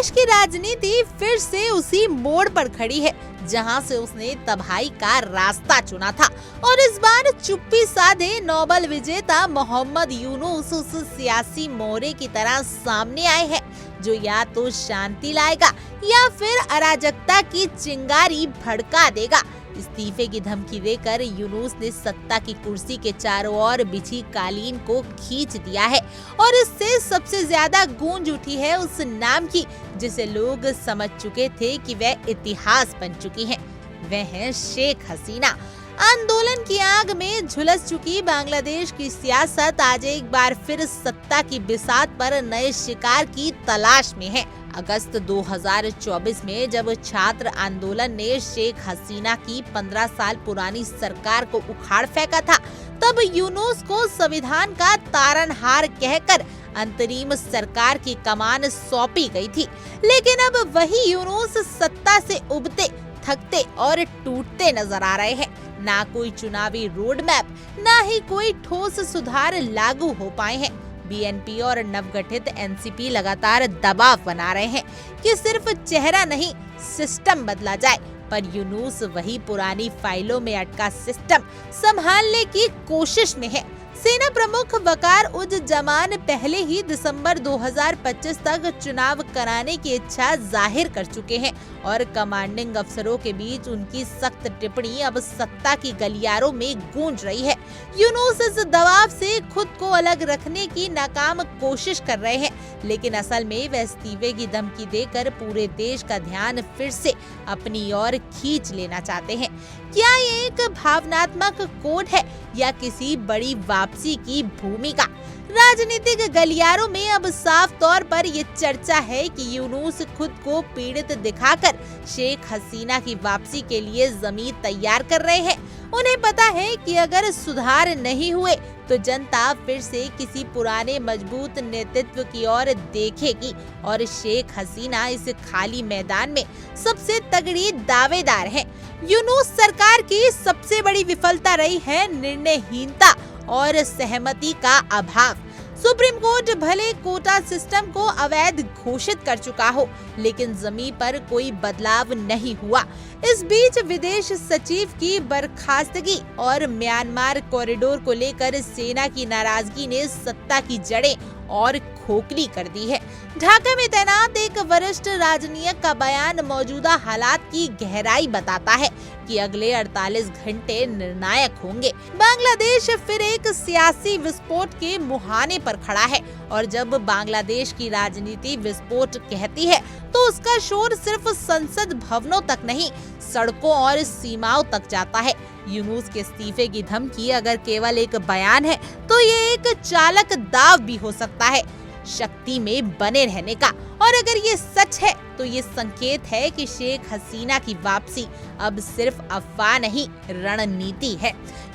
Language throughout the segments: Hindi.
देश की राजनीति फिर से उसी मोड़ पर खड़ी है जहां से उसने तबाही का रास्ता चुना था और इस बार चुप्पी साधे नोबेल विजेता मोहम्मद यूनुस उस सियासी मोहरे की तरह सामने आए हैं जो या तो शांति लाएगा या फिर अराजकता की चिंगारी भड़का देगा। इस्तीफे की धमकी देकर यूनुस ने सत्ता की कुर्सी के चारों ओर बिछी कालीन को खींच दिया है और इससे सबसे ज्यादा गूंज उठी है उस नाम की जिसे लोग समझ चुके थे कि वह इतिहास बन चुकी हैं। वह है शेख हसीना। आंदोलन की आग में झुलस चुकी बांग्लादेश की सियासत आज एक बार फिर सत्ता की बिसात पर नए शिकार की तलाश में है। अगस्त 2024 में जब छात्र आंदोलन ने शेख हसीना की 15 साल पुरानी सरकार को उखाड़ फेंका था, तब यूनुस को संविधान का तारनहार कहकर अंतरिम सरकार की कमान सौंपी गई थी। लेकिन अब वही यूनुस सत्ता से उबते, थकते और टूटते नजर आ रहे हैं। ना कोई चुनावी रोड मैप, ना ही कोई ठोस सुधार लागू हो पाए हैं। बीएनपी और नवगठित एनसीपी लगातार दबाव बना रहे हैं कि सिर्फ चेहरा नहीं सिस्टम बदला जाए, पर यूनुस वही पुरानी फाइलों में अटका सिस्टम संभालने की कोशिश में है। सेना प्रमुख वकार उज जमान पहले ही दिसंबर 2025 तक चुनाव कराने की इच्छा जाहिर कर चुके हैं और कमांडिंग अफसरों के बीच उनकी सख्त टिप्पणी अब सत्ता की गलियारों में गूंज रही है। यूनुस इस दबाव से खुद को अलग रखने की नाकाम कोशिश कर रहे हैं, लेकिन असल में वह इस्तीफे की धमकी देकर पूरे देश का ध्यान फिर से अपनी ओर खींच लेना चाहते हैं। क्या ये एक भावनात्मक कोड है या किसी बड़ी वापसी की भूमिका? राजनीतिक गलियारों में अब साफ तौर पर ये चर्चा है कि यूनुस खुद को पीड़ित दिखाकर शेख हसीना की वापसी के लिए जमीन तैयार कर रहे हैं। उन्हें पता है कि अगर सुधार नहीं हुए तो जनता फिर से किसी पुराने मजबूत नेतृत्व की ओर देखेगी और शेख हसीना इस खाली मैदान में सबसे तगड़ी दावेदार है। यूनुस सरकार की सबसे बड़ी विफलता रही है निर्णयहीनता और सहमति का अभाव। सुप्रीम कोर्ट भले कोटा सिस्टम को अवैध घोषित कर चुका हो, लेकिन जमीन पर कोई बदलाव नहीं हुआ। इस बीच विदेश सचिव की बर्खास्तगी और म्यांमार कॉरिडोर को लेकर सेना की नाराजगी ने सत्ता की जड़ें और खोखली कर दी है। ढाका में तैनात एक वरिष्ठ राजनीतिक का बयान मौजूदा हालात की गहराई बताता है कि अगले 48 घंटे निर्णायक होंगे। बांग्लादेश फिर एक सियासी विस्फोट के मुहाने पर खड़ा है और जब बांग्लादेश की राजनीति विस्फोट कहती है तो उसका शोर सिर्फ संसद भवनों तक नहीं, सड़कों और सीमाओं तक जाता है। यूनुस के इस्तीफे की धमकी अगर केवल एक बयान है तो ये एक चालक दाव भी हो सकता है शक्ति में बने रहने का, और अगर ये सच है तो ये संकेत है कि शेख हसीना की वापसी अब सिर्फ अफवाह नहीं रणनीति है।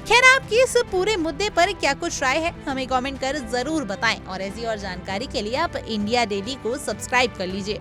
खैर, आपकी इस पूरे मुद्दे पर क्या कुछ राय है हमें कमेंट कर जरूर बताएं और ऐसी और जानकारी के लिए आप इंडिया डेली को सब्सक्राइब कर लीजिए।